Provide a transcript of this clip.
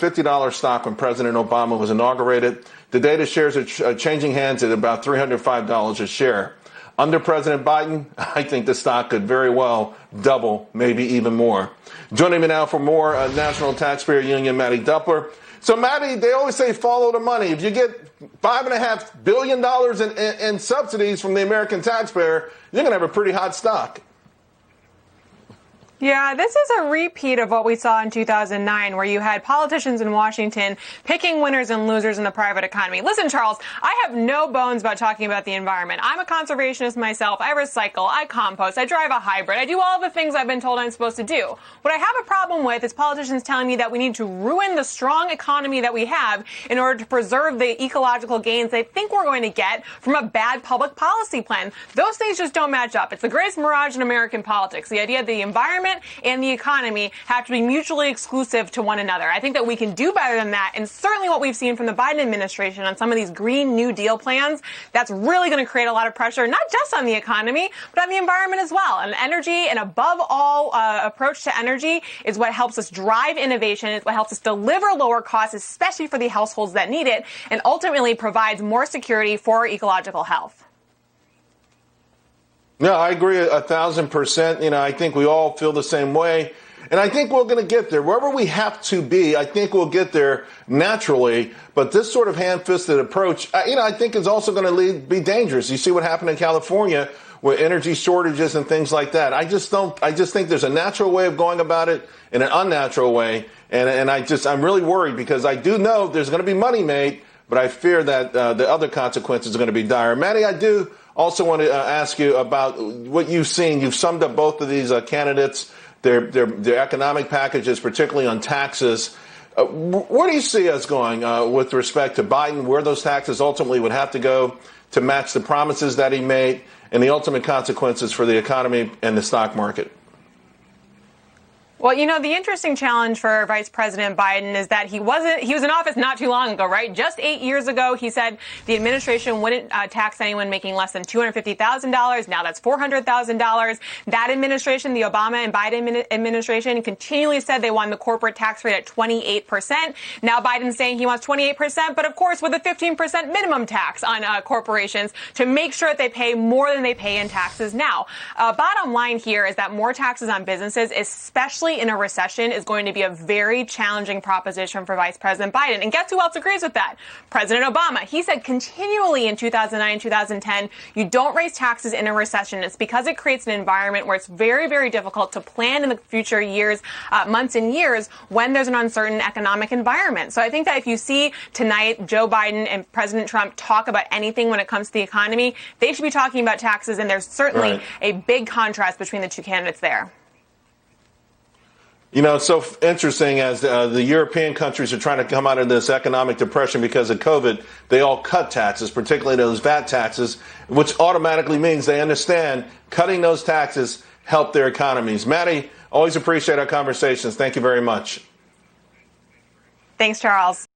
$50 stock when President Obama was inaugurated. Today, the shares are changing hands at about $305 a share. Under President Biden, I think the stock could very well double, maybe even more. Joining me now for more, National Taxpayer Union, Mattie Duppler. So, Mattie, they always say follow the money. If you get $5.5 billion in subsidies from the American taxpayer, you're going to have a pretty hot stock. Yeah, this is a repeat of what we saw in 2009, where you had politicians in Washington picking winners and losers in the private economy. Listen, Charles, I have no bones about talking about the environment. I'm a conservationist myself. I recycle, I compost, I drive a hybrid. I do all the things I've been told I'm supposed to do. What I have a problem with is politicians telling me that we need to ruin the strong economy that we have in order to preserve the ecological gains they think we're going to get from a bad public policy plan. Those things just don't match up. It's the greatest mirage in American politics. The idea that the environment and the economy have to be mutually exclusive to one another. I think that we can do better than that, and certainly what we've seen from the Biden administration on some of these Green New Deal plans, that's really going to create a lot of pressure, not just on the economy, but on the environment as well. And energy, and above all, approach to energy is what helps us drive innovation. It's what helps us deliver lower costs, especially for the households that need it, and ultimately provides more security for our ecological health. No, I agree 1,000%. I think we all feel the same way. And I think we're going to get there. Wherever we have to be, I think we'll get there naturally. But this sort of ham-fisted approach, I think is also going to be dangerous. You see what happened in California with energy shortages and things like that. I just think there's a natural way of going about it and an unnatural way. And I'm really worried because I do know there's going to be money made, but I fear that the other consequences are going to be dire. Mattie, I do also want to ask you about what you've seen. You've summed up both of these candidates, their economic packages, particularly on taxes. Where do you see us going with respect to Biden, where those taxes ultimately would have to go to match the promises that he made and the ultimate consequences for the economy and the stock market? Well, the interesting challenge for Vice President Biden is that he was in office not too long ago, right? Just 8 years ago, he said the administration wouldn't tax anyone making less than $250,000. Now that's $400,000. That administration, the Obama and Biden administration, continually said they wanted the corporate tax rate at 28%. Now Biden's saying he wants 28%, but of course with a 15% minimum tax on corporations to make sure that they pay more than they pay in taxes now. Bottom line here is that more taxes on businesses, especially in a recession, is going to be a very challenging proposition for Vice President Biden. And guess who else agrees with that? President Obama. He said continually in 2009 and 2010, you don't raise taxes in a recession. It's because it creates an environment where it's very, very difficult to plan in the future years, months and years, when there's an uncertain economic environment. So I think that if you see tonight Joe Biden and President Trump talk about anything when it comes to the economy, they should be talking about taxes, and there's certainly a big contrast between the two candidates there. It's so interesting as the European countries are trying to come out of this economic depression because of COVID. They all cut taxes, particularly those VAT taxes, which automatically means they understand cutting those taxes help their economies. Mattie, always appreciate our conversations. Thank you very much. Thanks, Charles.